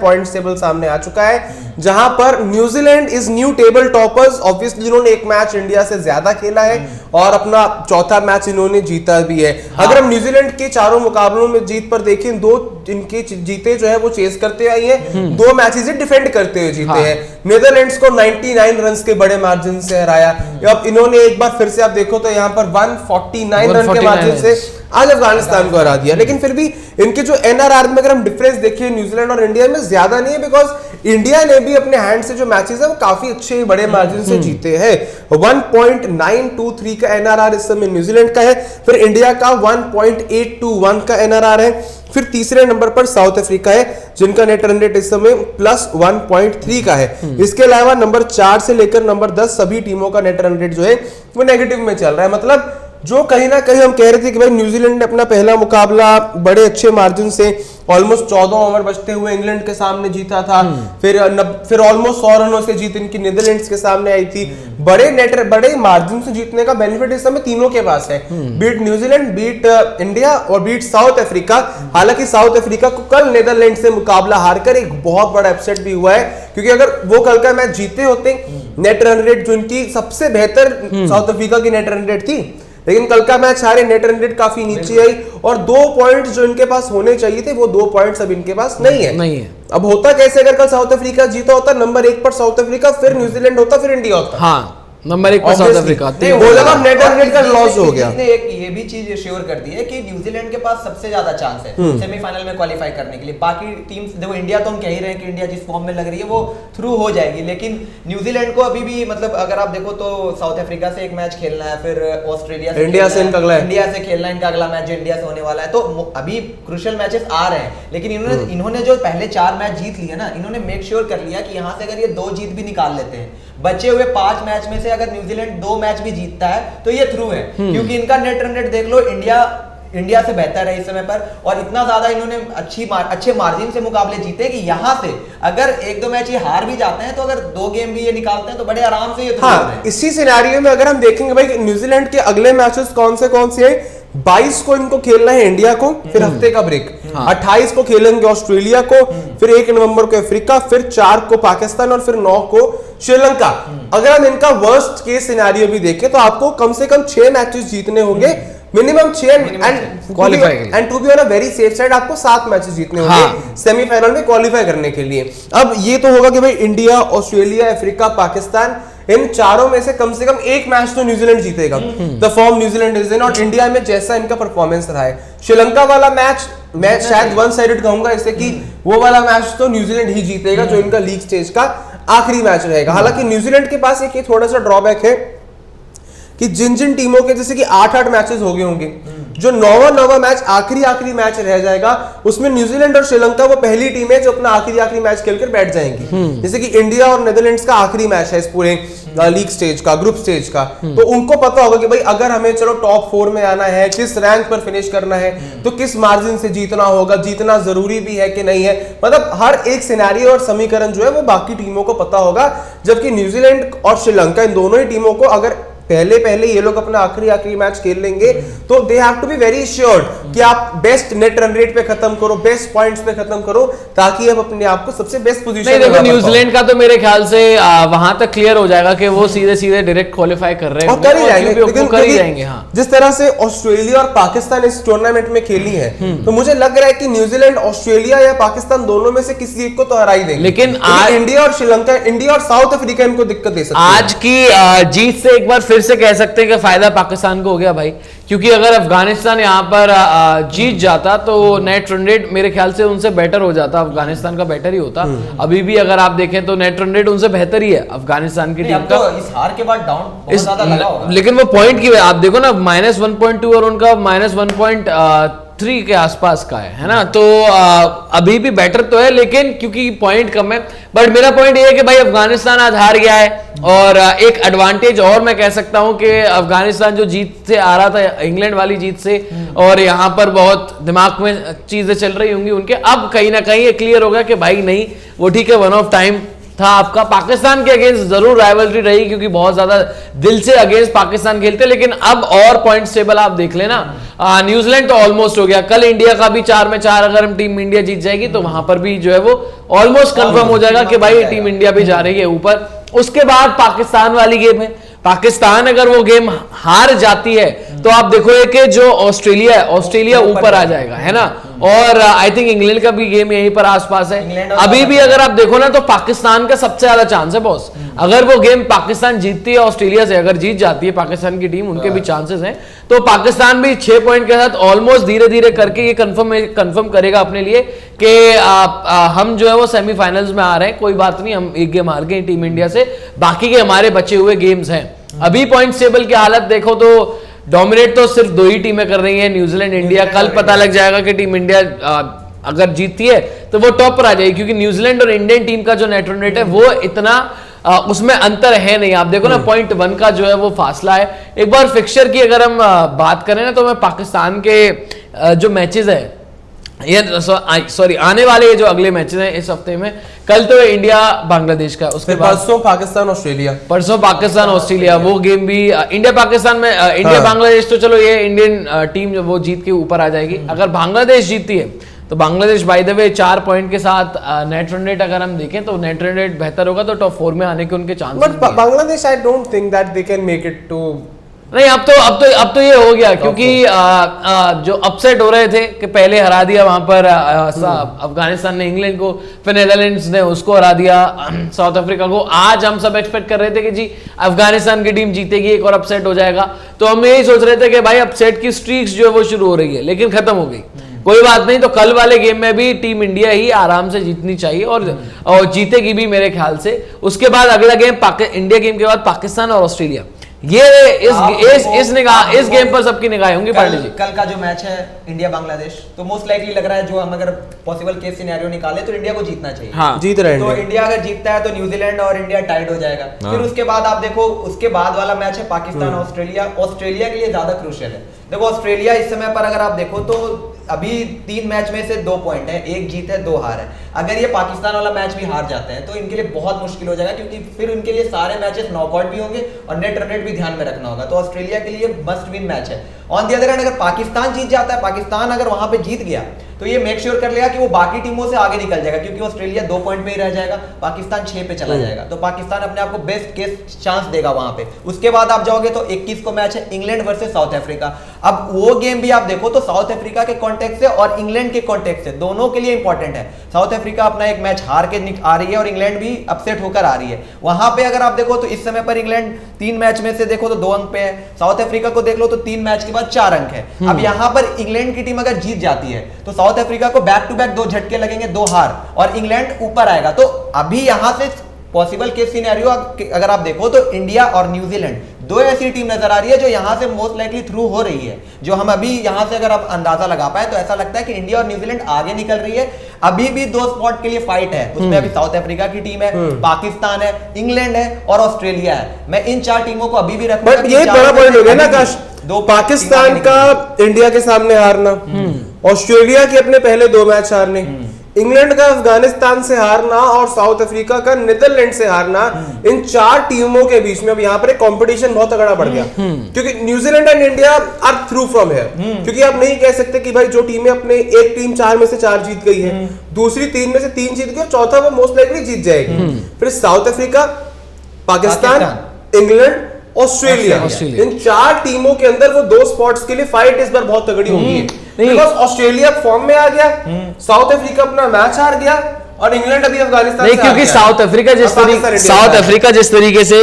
Points table सामने आ चुका है, जहां पर New Zealand is new table toppers. Obviously इन्होंने एक मैच इंडिया से ज्यादा खेला है और अपना चौथा मैच इन्होंने जीता भी है। अगर हम न्यूजीलैंड के चारों मुकाबलों में जीत पर देखें, 2 इनके जीते जो है वो चेस करते आई है, 2 मैचेस डिफेंड करते हुए जीते हैं। नीदरलैंड्स को 99 रन के बड़े मार्जिन से हराया। अब इन्होंने एक बार फिर से आप देखो तो यहाँ पर 149 रन के मार्जिन से आज अफगानिस्तान को हरा दिया। लेकिन फिर भी इनके जो एनआरआर में अगर हम डिफरेंस देखें न्यूजीलैंड और इंडिया में ज्यादा नहीं है, बिकॉज इंडिया ने भी अपने हैंड से जो मैचेस है वो काफी अच्छे बड़े मार्जिन से जीते हैं। 1.923 का एनआरआर इस समय न्यूजीलैंड का है, फिर इंडिया का 1.821 का एनआरआर है, फिर तीसरे नंबर पर साउथ अफ्रीका है जिनका नेट रन रेट इस समय +1.3 का है। इसके अलावा नंबर 4 से लेकर नंबर 10 सभी टीमों का नेट रन रेट जो है वो नेगेटिव में चल रहा है। मतलब जो कहीं ना कहीं हम कह रहे थे कि भाई न्यूजीलैंड ने अपना पहला मुकाबला बड़े अच्छे मार्जिन से ऑलमोस्ट 14 ओवर बचते हुए इंग्लैंड के सामने जीता था, फिर ऑलमोस्ट 100 रनों से जीत इनकी नीदरलैंड्स के सामने आई थी। बड़े मार्जिन से जीतने का बेनिफिट इस समय तीनों के पास है, बीट न्यूजीलैंड, बीट इंडिया और बीट साउथ अफ्रीका। हालांकि साउथ अफ्रीका को कल नीदरलैंड से मुकाबला हारकर एक बहुत बड़ा अपसेट भी हुआ है, क्योंकि अगर वो कल का मैच जीते होते, नेट रन रेट जो इनकी सबसे बेहतर साउथ अफ्रीका की नेट रन रेट थी, लेकिन कल का मैच हारे, नेट रन रेट काफी नीचे आई और 2 पॉइंट्स जो इनके पास होने चाहिए थे वो 2 पॉइंट्स अब इनके पास नहीं है। अब होता कैसे, अगर कल साउथ अफ्रीका जीता होता नंबर 1 पर साउथ अफ्रीका, फिर न्यूजीलैंड होता, फिर इंडिया होता। हाँ, नंबर 1 पर south Africa net run rate का लॉस हो गया। एक ये भी चीज श्योर कर दी है कि न्यूजीलैंड के पास सबसे ज्यादा चांस है सेमीफाइनल में क्वालिफाई करने के लिए। बाकी टीम्स देखो, इंडिया तो हम कह ही रहे हैं कि इंडिया जिस फॉर्म में लग रही है वो थ्रू हो जाएगी, लेकिन न्यूजीलैंड को अभी भी, मतलब अगर आप देखो तो साउथ अफ्रीका से एक मैच खेलना है, फिर ऑस्ट्रेलिया से, इंडिया से खेलना है इनका अगला मैच जो इंडिया से होने वाला है। तो अभी क्रूशियल मैचेस आ रहे हैं, लेकिन इन्होंने जो पहले 4 मैच जीत लिए ना, इन्होंने मेक श्योर कर लिया कि यहाँ से अगर ये 2 जीत भी निकाल लेते हैं, बचे हुए 5 मैच में से अगर न्यूजीलैंड 2 मैच भी जीतता है तो ये थ्रू है, क्योंकि इनका नेट रन रेट देख लो, इंडिया से बेहतर है इस समय पर, और इतना ज्यादा इन्होंने अच्छे मार्जिन से मुकाबले जीते कि यहाँ से अगर 1-2 मैच ये हार भी जाते हैं तो अगर 2 गेम भी ये निकालते हैं तो बड़े आराम से ये थ्रू होते हैं। इसी सिनेरियो में अगर हम देखेंगे भाई न्यूजीलैंड के अगले मैचेस कौन से हैं, 22 को इनको खेलना है इंडिया को, फिर हफ्ते का ब्रेक, 28 को खेलेंगे ऑस्ट्रेलिया को, फिर 1 नवंबर को अफ्रीका, फिर 4 को पाकिस्तान और फिर 9 को श्रीलंका। अगर हम इनका वर्स्ट केस सिनेरियो भी देखें तो आपको कम से कम 6 मैचेस जीतने होंगे, minimum 6, and to be on a very safe side आपको 7 मैचेस जीतने होंगे सेमीफाइनल में क्वालिफाई करने के लिए। अब ये तो होगा कि भाई इंडिया, ऑस्ट्रेलिया, अफ्रीका, पाकिस्तान, इन चारों में से कम 1 मैच तो न्यूजीलैंड जीतेगा। The form New Zealand is in, और इंडिया में जैसा इनका परफॉर्मेंस रहा है, श्रीलंका वाला मैच मैं शायद 1 साइडेड कहूंगा, इससे कि वो वाला मैच तो न्यूजीलैंड ही जीतेगा जो इनका लीग स्टेज का आखिरी मैच रहेगा। हालांकि न्यूजीलैंड के पास एक थोड़ा सा ड्रॉबैक है कि जिन टीमों के जैसे कि 8 मैचेस हो गए होंगे, जो 9वां मैच आखिरी मैच रह जाएगा, उसमें न्यूजीलैंड और श्रीलंका वो पहली टीम है जो अपना आखिरी मैच खेलकर बैठ जाएंगी। जैसे कि इंडिया और नीदरलैंड्स का आखिरी मैच है इस पूरे लीग स्टेज का, ग्रुप स्टेज का, तो उनको पता होगा कि भाई अगर हमें चलो टॉप 4 में आना है, किस रैंक पर फिनिश करना है, तो किस मार्जिन से जीतना होगा, जीतना जरूरी भी है कि नहीं है। मतलब हर एक सिनेरियो और समीकरण जो है वो बाकी टीमों को पता होगा, जबकि न्यूजीलैंड और श्रीलंका इन दोनों ही टीमों को अगर पहले ये लोग अपना आखिरी मैच खेल लेंगे तो they have to be very sure कि आप बेस्ट नेट रन रेट पे खत्म करो, बेस्ट पॉइंट्स पे खत्म करो, ताकि आप अपने आप को सबसे बेस्ट पोजीशन में। देखो न्यूजीलैंड का तो मेरे ख्याल से वहां तक क्लियर हो जाएगा कि वो सीधे डायरेक्ट क्वालिफाई कर रहे हैं और कर ही जाएंगे, लेकिन कर ही जाएंगे। हाँ, जिस तरह से ऑस्ट्रेलिया और पाकिस्तान इस टूर्नामेंट में खेली है, तो मुझे लग रहा है कि न्यूजीलैंड ऑस्ट्रेलिया या पाकिस्तान दोनों में से किसी एक को तो हरा ही देंगे। लेकिन आज इंडिया और श्रीलंका, इंडिया और साउथ अफ्रीका इनको दिक्कत दे सकते हैं। आज की जीत से एक बार फिर से कह सकते हैं कि फायदा पाकिस्तान को हो गया भाई, क्योंकि अगर अफगानिस्तान यहाँ पर जीत जाता तो नेट रन रेट मेरे ख्याल से उनसे बेटर हो जाता, अफगानिस्तान का बेटर ही होता। अभी भी अगर आप देखें तो नेट रन रेट उनसे बेहतर ही है अफगानिस्तान की टीम का। तो इस हार के बाद डाउन बहुत ज्यादा लगा होगा, लेकिन वो पॉइंट की आप देखो ना, -1.2 और उनका -1.3 के आसपास का है ना, तो अभी भी बेटर तो है, लेकिन क्योंकि पॉइंट कम है। बट मेरा पॉइंट ये है कि भाई अफगानिस्तान आज हार गया है, और एक एडवांटेज और मैं कह सकता हूं कि अफगानिस्तान जो जीत से आ रहा था इंग्लैंड वाली जीत से, और यहां पर बहुत दिमाग में चीजें चल रही होंगी उनके, अब कहीं ना कहीं ये क्लियर होगा कि भाई नहीं, वो ठीक है, वन ऑफ टाइम था आपका। पाकिस्तान के अगेंस्ट जरूर राइवलरी रही क्योंकि बहुत ज्यादा दिल से अगेंस्ट पाकिस्तान खेलते, लेकिन अब और पॉइंट्स टेबल आप देख लेना, न्यूजीलैंड तो ऑलमोस्ट हो गया। कल इंडिया का भी 4 में 4 अगर हम टीम इंडिया जीत जाएगी तो वहां पर भी जो है वो ऑलमोस्ट कंफर्म हो जाएगा कि भाई टीम इंडिया भी जा रही है ऊपर। उसके बाद पाकिस्तान वाली गेम है, पाकिस्तान अगर वो गेम हार जाती है तो आप देखोगे कि जो ऑस्ट्रेलिया है, ऑस्ट्रेलिया ऊपर आ जाएगा, है ना। और आई थिंक इंग्लैंड का भी गेम यहीं पर आसपास है। अभी भी अगर आप देखो ना तो पाकिस्तान का सबसे ज्यादा चांस है बॉस। अगर वो गेम पाकिस्तान जीतती है ऑस्ट्रेलिया से, अगर जीत जाती है पाकिस्तान की टीम, उनके भी चांसेस हैं, तो पाकिस्तान भी 6 पॉइंट के साथ ऑलमोस्ट धीरे धीरे करके ये कंफर्म करेगा अपने लिए कि हम जो है वो सेमीफाइनल्स में आ रहे हैं। कोई बात नहीं, हम एक गेम हार गए टीम इंडिया से, बाकी के हमारे बचे हुए गेम्स हैं। अभी पॉइंट टेबल की हालत देखो तो डोमिनेट तो सिर्फ 2 ही टीमें कर रही हैं, न्यूजीलैंड इंडिया। कल पता लग जाएगा कि टीम इंडिया अगर जीतती है तो वो टॉप पर आ जाएगी, क्योंकि न्यूजीलैंड और इंडियन टीम का जो नेट रन रेट है वो इतना उसमें अंतर है नहीं। आप देखो ना 0.1 का जो है वो फासला है। एक बार फिक्सचर की अगर हम बात करें ना तो मैं पाकिस्तान के जो मैचेस है, ये सॉरी आने वाले ये जो अगले मैचेस हैं इस हफ्ते में, कल तो इंडिया बांग्लादेश का, उसके बाद परसों पाकिस्तान ऑस्ट्रेलिया, परसों पाकिस्तान ऑस्ट्रेलिया, वो गेम भी इंडिया पाकिस्तान में इंडिया बांग्लादेश तो चलो ये इंडियन टीम जो वो जीत के ऊपर आ जाएगी। अगर बांग्लादेश जीतती है तो Bangladesh by the way 4 point के साथ नेट रन रेट अगर हम देखें तो नेट रन रेट बेहतर होगा तो टॉप 4 में आने के उनके chances. But Bangladesh I don't think that they can make it to. नहीं, अब तो ये हो गया क्योंकि जो अपसेट हो रहे थे कि पहले हरा दिया वहां पर अफगानिस्तान ने इंग्लैंड को, फिर नेदरलैंड्स ने उसको हरा दिया, साउथ अफ्रीका को। आज हम सब एक्सपेक्ट कर रहे थे कि जी अफगानिस्तान की टीम जीतेगी, एक और अपसेट हो जाएगा, तो हम यही सोच रहे थे कि भाई अपसेट की स्ट्रीक्स जो है वो शुरू हो रही है, लेकिन खत्म हो गई। कोई बात नहीं, तो कल वाले गेम में भी टीम इंडिया ही आराम से जीतनी चाहिए और जीतेगी भी मेरे ख्याल से। उसके बाद अगला गेम इंडिया गेम के बाद पाकिस्तान और ऑस्ट्रेलिया, ये इस गेम पर सबकी निगाहें होंगी। पांडे जी, कल का जो मैच है इंडिया बांग्लादेश, तो मोस्ट लाइकली लग रहा है, जो हम अगर पॉसिबल केस सिनेरियो निकाले तो इंडिया को जीतना चाहिए। हाँ, जीत रहे हैं तो इंडिया अगर जीतता है तो न्यूजीलैंड और इंडिया टाइड हो जाएगा। फिर उसके बाद आप देखो, उसके बाद वाला मैच है पाकिस्तान ऑस्ट्रेलिया। ऑस्ट्रेलिया के लिए ज्यादा क्रूशियल है। देखो ऑस्ट्रेलिया इस समय पर अगर आप देखो तो अभी 3 मैच में से 2 पॉइंट है, 1 जीत है 2 हार है। अगर ये पाकिस्तान वाला मैच भी हार जाते हैं तो इनके लिए बहुत मुश्किल हो जाएगा, क्योंकि फिर उनके लिए सारे मैचेस नॉकआउट भी होंगे और नेट रन रेट भी ध्यान में रखना होगा। तो ऑस्ट्रेलिया के लिए मस्ट विन मैच है। ऑन द अदर हैंड अगर पाकिस्तान जीत जाता है, पाकिस्तान अगर वहां पे जीत गया तो ये मेक श्योर कर लेगा कि वो बाकी टीमों से आगे निकल जाएगा, क्योंकि ऑस्ट्रेलिया 2 पॉइंट में ही रह जाएगा, पाकिस्तान 6 पे चला जाएगा। तो पाकिस्तान अपने आप को बेस्ट केस चांस देगा वहां पे। उसके बाद आप जाओगे तो 21 को मैच है इंग्लैंड वर्सेस साउथ अफ्रीका। अब वो गेम भी आप देखो तो साउथ अफ्रीका के कॉन्टेक्स्ट से और इंग्लैंड के कॉन्टेक्स्ट से दोनों के लिए इंपॉर्टेंट है। साउथ अफ्रीका अपना एक मैच हार के आ रही है और इंग्लैंड भी अपसेट होकर आ रही है। वहां पे अगर आप देखो तो इस समय पर इंग्लैंड 3 मैच में से देखो तो 2 अंक पे है, साउथ अफ्रीका को देख लो तो 3 मैच के बाद 4 अंक है। अब यहां पर इंग्लैंड की टीम अगर जीत जाती है तो साउथ अफ्रीका को बैक टू बैक 2 झटके लगेंगे, 2 हार, और इंग्लैंड ऊपर आएगा। तो अभी यहां से पॉसिबल केस सिनेरियो अगर आप देखो तो इंडिया और न्यूजीलैंड 2 ऐसी टीम नजर आ रही है जो यहां से मोस्ट लाइकली थ्रू हो रही है। जो हम अभी यहां से अगर आप अंदाजा लगा पाए तो ऐसा लगता है कि इंडिया और न्यूजीलैंड आगे निकल रही है। अभी भी 2 स्पॉट के लिए फाइट है, उसमें अभी साउथ अफ्रीका की टीम है, पाकिस्तान है, इंग्लैंड है और ऑस्ट्रेलिया है। मैं इन 4 टीमों को अभी भी रखूंगा। बट ये बड़ा पॉइंट हो गया ना काश, पाकिस्तान का इंडिया के सामने हारना, ऑस्ट्रेलिया के अपने पहले 2 मैच हारने, इंग्लैंड का अफगानिस्तान से हारना और साउथ अफ्रीका का नीदरलैंड से हारना, इन 4 टीमों के बीच में अब यहाँ पर कंपटीशन बहुत तगड़ा बढ़ गया, क्योंकि New Zealand and India are through from here. क्योंकि आप नहीं कह सकते कि भाई जो टीमें अपने एक टीम 4 में से 4 जीत गई है, दूसरी 3 में से 3 जीत गई और चौथा वो मोस्ट लाइकली जीत जाएगी। फिर South Africa, Pakistan, England, Australia, इन 4 टीमों के अंदर वो 2 स्पॉट्स के लिए फाइट इस बार बहुत तगड़ी होगी है। बिकॉज़ ऑस्ट्रेलिया फॉर्म में आ गया, साउथ अफ्रीका अपना मैच हार गया और इंग्लैड अभी अफगानिस्तान नहीं, क्योंकि साउथ अफ्रीका जिस तरीके से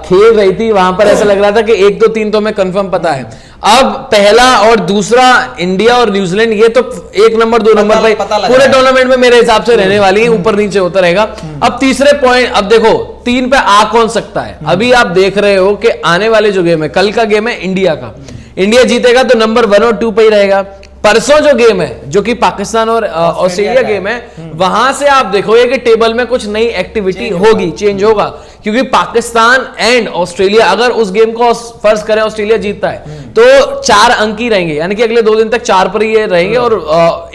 खेल रही थी वहां पर ऐसा लग रहा था कि 1, 2, 3 तो मैं कंफर्म पता है। अब पहला और दूसरा इंडिया और न्यूजीलैंड, ये तो 1 नंबर 2 नंबर भाई पूरे टूर्नामेंट में मेरे हिसाब से रहने वाली है, ऊपर नीचे होता रहेगा। अब तीसरे पॉइंट, अब देखो 3 पे आ कौन सकता है। अभी आप देख रहे हो कि आने वाले जो गेम है, कल का गेम है इंडिया का, इंडिया जीतेगा तो नंबर 1 और 2 पे ही रहेगा। परसों जो गेम है जो कि पाकिस्तान और ऑस्ट्रेलिया गेम है, वहां से आप देखोगे कि टेबल में कुछ नई एक्टिविटी होगी, चेंज होगा, क्योंकि पाकिस्तान एंड ऑस्ट्रेलिया, अगर उस गेम को फर्ज करें ऑस्ट्रेलिया जीतता है तो 4 अंक ही रहेंगे, यानी कि अगले 2 दिन तक 4 पर ही ये रहेंगे और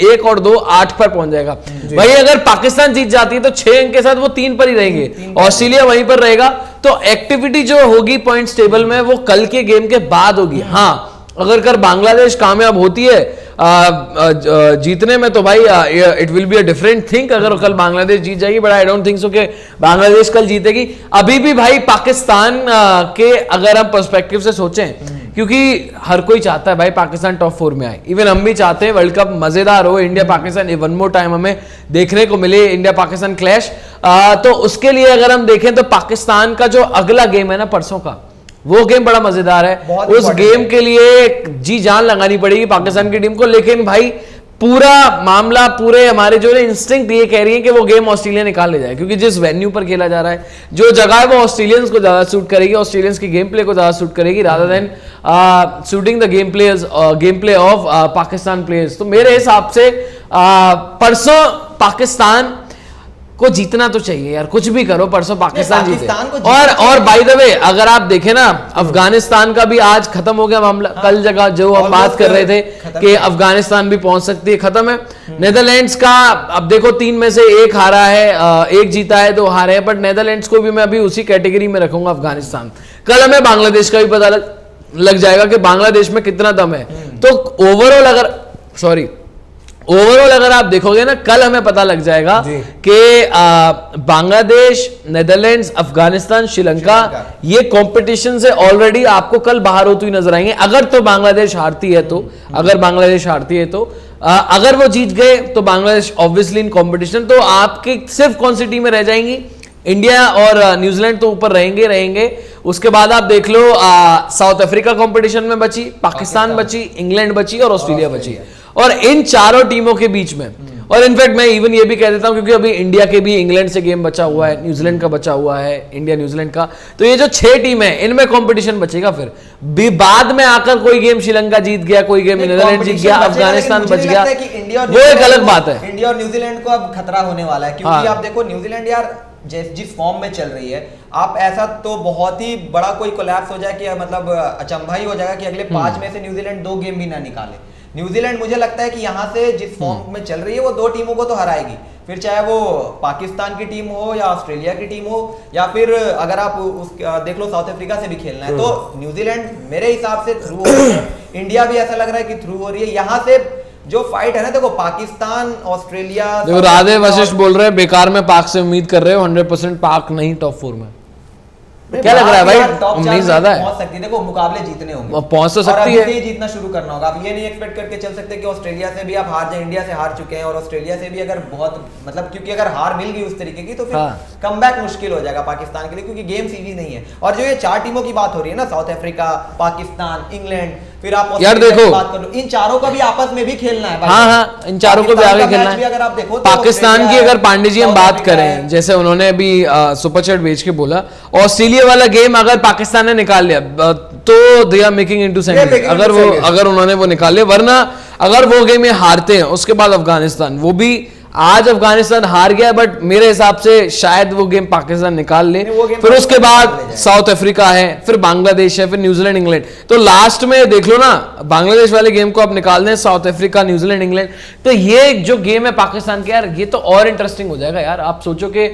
1 और 2 8 पर पहुंच जाएगा। भाई अगर पाकिस्तान जीत जाती है तो 6 अंक के साथ वो 3 पर ही रहेंगे, ऑस्ट्रेलिया वहीं पर रहेगा। तो एक्टिविटी जो होगी पॉइंट्स टेबल में वो कल के गेम के बाद होगी। हाँ, अगर बांग्लादेश कामयाब होती है जीतने में तो भाई it will be a different thing अगर कल बांग्लादेश जीत जाएगी, but I don't think so कि बांग्लादेश कल जीतेगी। अभी भी भाई पाकिस्तान के अगर हम पर्सपेक्टिव से सोचें, क्योंकि हर कोई चाहता है भाई पाकिस्तान टॉप 4 में आए, इवन हम भी चाहते हैं वर्ल्ड कप मजेदार हो, India Pakistan one more time हमें देखने को मिले, इंडिया पाकिस्तान क्लैश। तो उसके लिए अगर हम देखें तो पाकिस्तान का जो अगला गेम है ना परसों का, वो गेम बड़ा मजेदार है। उस गेम के लिए जी जान लगानी पड़ेगी पाकिस्तान की टीम को। लेकिन भाई पूरा मामला, पूरे हमारे जो इंस्टिंक्ट ये कह रही है कि वो गेम ऑस्ट्रेलिया निकाल ले जाए, क्योंकि जिस वेन्यू पर खेला जा रहा है, जो जगह है वो ऑस्ट्रेलियंस को ज्यादा सूट करेगी, ऑस्ट्रेलियंस की गेम प्ले को ज्यादा सूट करेगी rather than shooting the game play of Pakistan players. तो मेरे हिसाब से परसों पाकिस्तान को जीतना तो चाहिए यार, कुछ भी करो परसों पाकिस्तान जीते। और बाय द वे अगर आप देखें ना, अफगानिस्तान का भी आज खत्म हो गया मामला। कल जगह जो हम बात कर रहे थे कि अफगानिस्तान भी पहुंच सकती है, खत्म है। नेदरलैंड्स का अब देखो 3 में से 1 हारा है, 1 जीता है, 2 हारे हैं, बट नेदरलैंड्स को भी मैं अभी उसी कैटेगरी में रखूंगा अफगानिस्तान। कल हमें बांग्लादेश का भी पता लग जाएगा कि बांग्लादेश में कितना दम है। तो ओवरऑल अगर आप देखोगे ना, कल हमें पता लग जाएगा कि बांग्लादेश, नेदरलैंड्स, अफगानिस्तान, श्रीलंका ये कंपटीशन से ऑलरेडी आपको कल बाहर होती हुई नजर आएंगे। अगर तो बांग्लादेश हारती है तो, अगर वो जीत गए तो बांग्लादेश ऑब्वियसली इन कंपटीशन, तो आपके सिर्फ कौन सी टीमें रह जाएंगी? इंडिया और न्यूजीलैंड तो ऊपर रहेंगे। उसके बाद आप देख लो साउथ अफ्रीका कंपटीशन में बची, पाकिस्तान बची, इंग्लैंड बची और ऑस्ट्रेलिया बची। और इन चारों टीमों के बीच में, और इनफैक्ट मैं इवन ये भी कह देता हूं क्योंकि अभी इंडिया के भी इंग्लैंड से गेम बचा हुआ है, न्यूजीलैंड का बचा हुआ है, इंडिया न्यूजीलैंड का, तो ये जो 6 टीम है इनमें कंपटीशन बचेगा। फिर बाद में आकर कोई गेम श्रीलंका जीत गया, कोई गेम नीदरलैंड जीत गया, अफगानिस्तान बच गया, वो एक अलग बात है। इंडिया और न्यूजीलैंड को अब खतरा होने वाला है, क्योंकि आप देखो न्यूजीलैंड यार जिस फॉर्म में चल रही है, आप ऐसा तो बहुत ही बड़ा कोई कोलैप्स हो जाए कि मतलब अचंभा ही हो जाएगा कि अगले 5 में से न्यूजीलैंड 2 गेम भी ना निकाले। न्यूजीलैंड मुझे लगता है कि यहाँ से जिस फॉर्म में चल रही है वो 2 टीमों को तो हराएगी, फिर चाहे वो पाकिस्तान की टीम हो या ऑस्ट्रेलिया की टीम हो, या फिर अगर आप देख लो साउथ अफ्रीका से भी खेलना है, तो न्यूजीलैंड मेरे हिसाब से थ्रू हो रही है। इंडिया भी ऐसा लग रहा है कि थ्रू हो रही है। यहाँ से जो फाइट है ना, देखो पाकिस्तान, ऑस्ट्रेलिया, देखो राधे वशिष्ठ बोल रहे हैं बेकार में पाक से उम्मीद कर रहे हो, 100% पाक नहीं टॉप 4 में। क्या लग रहा है भाई? उम्मीद ज्यादा है, पहुंच सकती है। देखो मुकाबले जीतने होंगे, पहुंच तो सकती है, जीतना शुरू करना होगा। आप ये नहीं एक्सपेक्ट करके चल सकते कि ऑस्ट्रेलिया से भी आप हार जाए, इंडिया से हार चुके हैं और ऑस्ट्रेलिया से भी अगर बहुत मतलब, क्योंकि अगर हार मिल गई उस तरीके की तो फिर कमबैक मुश्किल हो जाएगा पाकिस्तान के लिए, क्योंकि गेम सीधी नहीं है। और जो ये 4 टीमों की बात हो रही है ना, साउथ अफ्रीका, पाकिस्तान, इंग्लैंड, फिर आप यार देखो बात कर लो, इन चारों का भी आपस में भी खेलना है। हाँ, इन चारों को भी आगे खेलना है। अगर आप देखो पाकिस्तान की अगर पांडे जी हम बात करें, जैसे उन्होंने अभी सुपर चैट भेज के बोला, ऑस्ट्रेलिया वाला गेम अगर पाकिस्तान ने निकाल लिया तो they are making into semis, अगर उन्होंने वो निकाल लिया। वरना अगर वो गेम ये हारते हैं, उसके बाद अफगानिस्तान, वो भी आज अफगानिस्तान हार गया, बट मेरे हिसाब से शायद वो गेम पाकिस्तान निकाल ले। फिर उसके बाद साउथ अफ्रीका है, फिर बांग्लादेश है, फिर न्यूजीलैंड, इंग्लैंड। तो लास्ट में देख लो ना, बांग्लादेश वाले गेम को आप निकाल दें, साउथ अफ्रीका, न्यूजीलैंड, इंग्लैंड, तो ये जो गेम है पाकिस्तान के, यार ये तो और इंटरेस्टिंग हो जाएगा यार। आप सोचो कि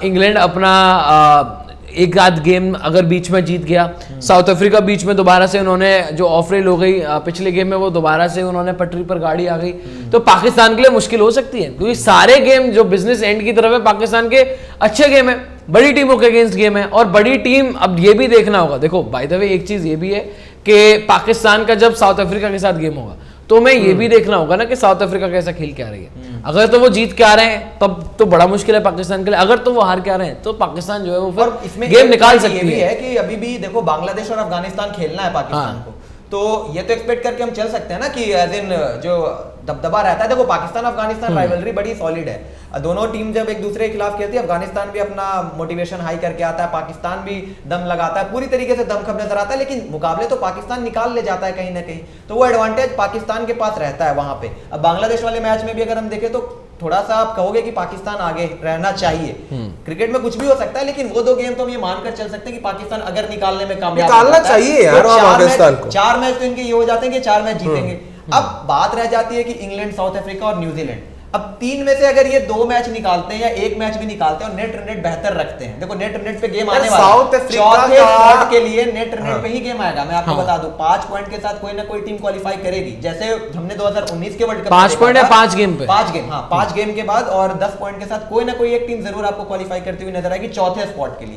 इंग्लैंड अपना एक आध गेम अगर बीच में जीत गया, साउथ अफ्रीका बीच में दोबारा से उन्होंने जो ऑफ रेल हो गई पिछले गेम में, वो दोबारा से उन्होंने पटरी पर गाड़ी आ गई, तो पाकिस्तान के लिए मुश्किल हो सकती है, क्योंकि सारे गेम जो बिजनेस एंड की तरफ है पाकिस्तान के अच्छे गेम है, बड़ी टीमों के अगेंस्ट गेम है। और बड़ी टीम, अब ये भी देखना होगा, देखो बाय द वे एक चीज ये भी है कि पाकिस्तान का जब साउथ अफ्रीका के साथ गेम होगा तो मैं ये भी देखना होगा ना कि साउथ अफ्रीका कैसा खेल के आ रही है। अगर तो वो जीत के आ रहे हैं तब तो बड़ा मुश्किल है पाकिस्तान के लिए, अगर तो वो हार के आ रहे हैं तो पाकिस्तान जो है वो फिर इसमें गेम निकाल सकती है। कि अभी भी देखो बांग्लादेश और अफगानिस्तान खेलना है पाकिस्तान को, तो ये तो एक्सपेक्ट करके हम चल सकते हैं ना कि एज इन जो दबदबा रहता है। देखो पाकिस्तान अफगानिस्तान राइवलरी बड़ी सॉलिड है, दोनों टीम जब एक दूसरे के खिलाफ खेलती है, अफगानिस्तान भी अपना मोटिवेशन हाई करके आता है, पाकिस्तान भी दम लगाता है, पूरी तरीके से दमखम नजर आता है, लेकिन मुकाबले तो पाकिस्तान निकाल ले जाता है कहीं ना कहीं, तो वो एडवांटेज पाकिस्तान के पास रहता है वहां पे। अब बांग्लादेश वाले मैच में भी अगर हम देखें तो थोड़ा सा आप कहोगे कि पाकिस्तान आगे रहना चाहिए। क्रिकेट में कुछ भी हो सकता है, लेकिन वो दो गेम तो हम ये मानकर चल सकते हैं कि पाकिस्तान अगर निकालने में कामयाब निकालना चाहिए यार वहाँ पाकिस्तान को। 4 मैच तो इनके ये हो जाते हैं कि 4 मैच जीतेंगे। अब बात रह जाती है कि इंग्लैंड, साउथ अफ्रीका और न्यूजीलैंड, अब 3 में से अगर ये 2 मैच निकालते हैं या 1 मैच भी निकालते हैं और नेट रन रेट बेहतर रखते हैं, देखो नेट रन रेट पे गेम आने वाला है, साउथ अफ्रीका चौथे का स्पॉट के लिए नेट रन रेट पे ही गेम आएगा। मैं आपको हाँ। बता दूं 5 पॉइंट के साथ कोई ना कोई टीम क्वालिफाई करेगी, जैसे हमने 2019 के वर्ल्ड कप 5 पॉइंट या 5 गेम पे, 5 गेम, हाँ 5 गेम के बाद, और 10 पॉइंट के साथ कोई ना कोई एक टीम जरूर आपको क्वालिफाई करती हुई नजर आएगी चौथे स्पॉट के लिए।